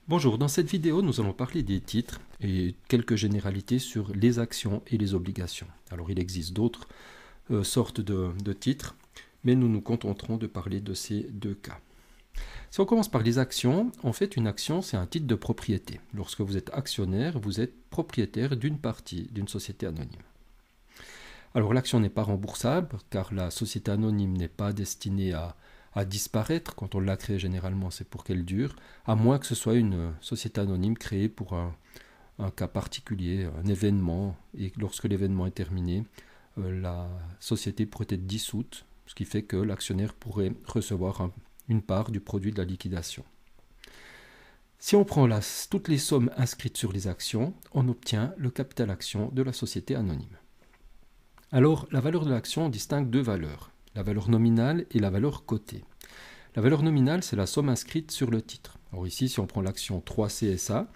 Bonjour, dans cette vidéo, nous allons parler des titres et quelques généralités sur les actions et les obligations. Alors, il existe d'autres sortes de titres, mais nous nous contenterons de parler de ces deux cas. Si on commence par les actions, en fait, une action, c'est un titre de propriété. Lorsque vous êtes actionnaire, vous êtes propriétaire d'une partie d'une société anonyme. Alors, l'action n'est pas remboursable, car la société anonyme n'est pas destinée à disparaître. Quand on l'a créée, généralement, c'est pour qu'elle dure, à moins que ce soit une société anonyme créée pour un cas particulier, un événement, et lorsque l'événement est terminé, la société pourrait être dissoute, ce qui fait que l'actionnaire pourrait recevoir une part du produit de la liquidation. Si on prend toutes les sommes inscrites sur les actions, on obtient le capital action de la société anonyme. Alors, la valeur de l'action, on distingue deux valeurs, la valeur nominale et la valeur cotée. La valeur nominale, c'est la somme inscrite sur le titre. Alors ici, si on prend l'action 3CSA,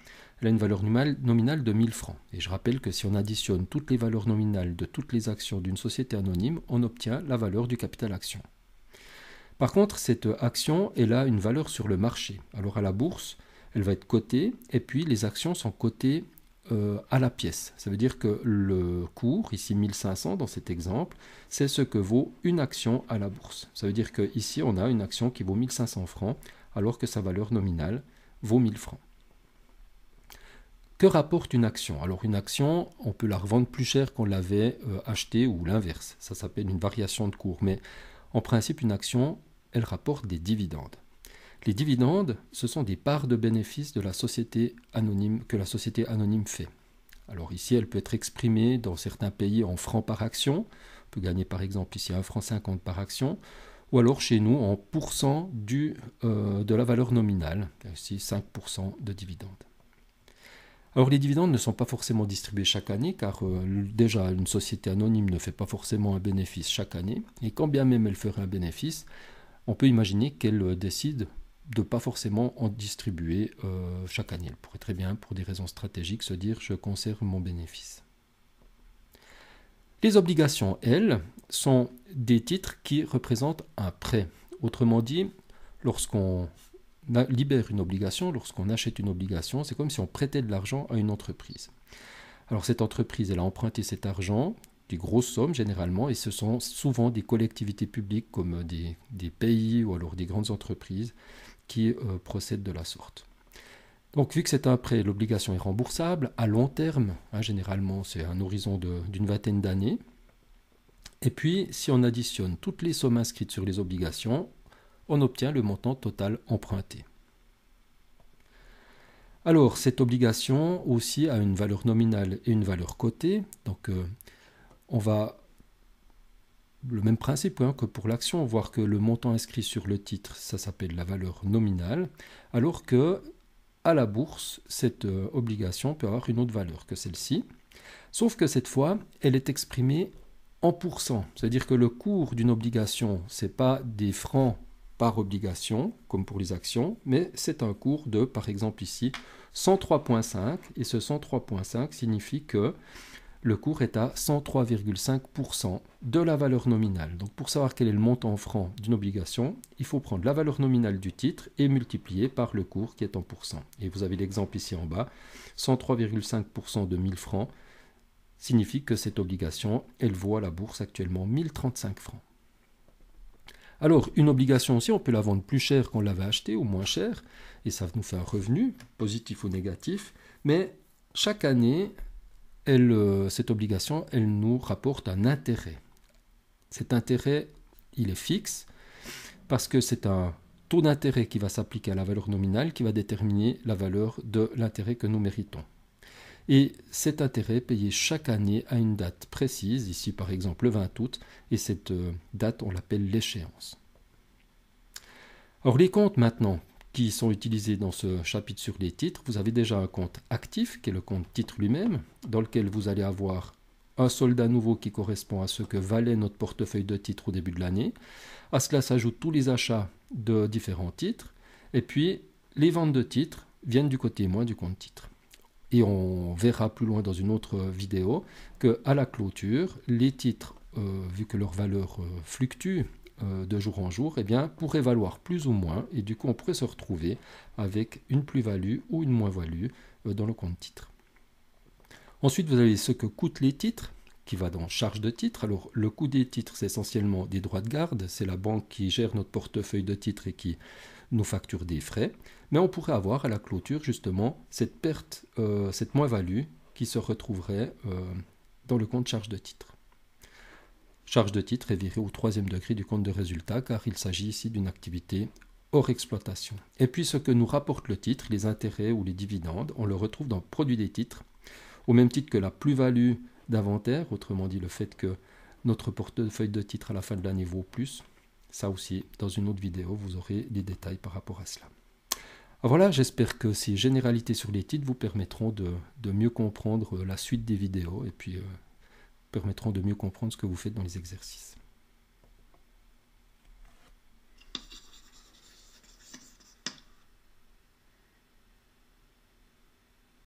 elle a une valeur nominale de 1000 francs. Et je rappelle que si on additionne toutes les valeurs nominales de toutes les actions d'une société anonyme, on obtient la valeur du capital action. Par contre, cette action, elle a une valeur sur le marché. Alors à la bourse, elle va être cotée, et puis les actions sont cotées à la pièce. Ça veut dire que le cours, ici 1500 dans cet exemple, c'est ce que vaut une action à la bourse. Ça veut dire qu'ici, on a une action qui vaut 1500 francs, alors que sa valeur nominale vaut 1000 francs. Que rapporte une action? Alors une action, on peut la revendre plus cher qu'on l'avait achetée ou l'inverse. Ça s'appelle une variation de cours. Mais en principe, une action, elle rapporte des dividendes. Les dividendes, ce sont des parts de bénéfices de la société anonyme que la société anonyme fait. Alors ici, elle peut être exprimée dans certains pays en francs par action. On peut gagner par exemple ici 1,50 franc par action. Ou alors chez nous en pourcent de la valeur nominale. Ici 5% de dividendes. Alors les dividendes ne sont pas forcément distribués chaque année car déjà une société anonyme ne fait pas forcément un bénéfice chaque année. Et quand bien même elle ferait un bénéfice, on peut imaginer qu'elle décide de ne pas forcément en distribuer chaque année. Elle pourrait très bien, pour des raisons stratégiques, se dire « je conserve mon bénéfice ». Les obligations, elles, sont des titres qui représentent un prêt. Autrement dit, lorsqu'on libère une obligation, lorsqu'on achète une obligation, c'est comme si on prêtait de l'argent à une entreprise. Alors cette entreprise, elle a emprunté cet argent, des grosses sommes généralement, et ce sont souvent des collectivités publiques comme des pays ou alors des grandes entreprises qui procèdent de la sorte. Donc vu que c'est un prêt, l'obligation est remboursable à long terme, généralement c'est un horizon d'une vingtaine d'années. Et puis si on additionne toutes les sommes inscrites sur les obligations, on obtient le montant total emprunté. Alors cette obligation aussi a une valeur nominale et une valeur cotée, donc on va, le même principe que pour l'action, voir que le montant inscrit sur le titre, ça s'appelle la valeur nominale, alors que à la bourse, cette obligation peut avoir une autre valeur que celle-ci, sauf que cette fois, elle est exprimée en pourcent, c'est-à-dire que le cours d'une obligation, ce n'est pas des francs par obligation, comme pour les actions, mais c'est un cours de, par exemple ici, 103,5, et ce 103,5 signifie que le cours est à 103,5% de la valeur nominale. Donc pour savoir quel est le montant en francs d'une obligation, il faut prendre la valeur nominale du titre et multiplier par le cours qui est en pourcent. Et vous avez l'exemple ici en bas, 103,5% de 1000 francs signifie que cette obligation, elle vaut à la bourse actuellement 1035 francs. Alors une obligation aussi, on peut la vendre plus cher qu'on l'avait achetée ou moins cher, et ça nous fait un revenu, positif ou négatif, mais chaque année, cette obligation, elle nous rapporte un intérêt. Cet intérêt, il est fixe parce que c'est un taux d'intérêt qui va s'appliquer à la valeur nominale qui va déterminer la valeur de l'intérêt que nous méritons. Et cet intérêt est payé chaque année à une date précise, ici par exemple le 20 août, et cette date, on l'appelle l'échéance. Alors les comptes maintenant qui sont utilisés dans ce chapitre sur les titres, vous avez déjà un compte actif, qui est le compte titre lui-même, dans lequel vous allez avoir un solde à nouveau qui correspond à ce que valait notre portefeuille de titres au début de l'année. À cela s'ajoutent tous les achats de différents titres, et puis les ventes de titres viennent du côté moins du compte titre. Et on verra plus loin dans une autre vidéo qu'à la clôture, les titres, vu que leur valeur fluctue, de jour en jour, eh bien, pourrait valoir plus ou moins, et du coup on pourrait se retrouver avec une plus-value ou une moins-value dans le compte titre. Ensuite, vous avez ce que coûtent les titres, qui va dans charge de titre. Alors, le coût des titres, c'est essentiellement des droits de garde. C'est la banque qui gère notre portefeuille de titres et qui nous facture des frais. Mais on pourrait avoir à la clôture, justement, cette perte, cette moins-value qui se retrouverait dans le compte charge de titre. Charge de titre est virée au 3e degré du compte de résultat, car il s'agit ici d'une activité hors exploitation. Et puis, ce que nous rapporte le titre, les intérêts ou les dividendes, on le retrouve dans produit des titres, au même titre que la plus-value d'inventaire, autrement dit le fait que notre portefeuille de titres à la fin de l'année vaut plus. Ça aussi, dans une autre vidéo, vous aurez des détails par rapport à cela. Voilà, j'espère que ces généralités sur les titres vous permettront de mieux comprendre la suite des vidéos et puis permettront de mieux comprendre ce que vous faites dans les exercices.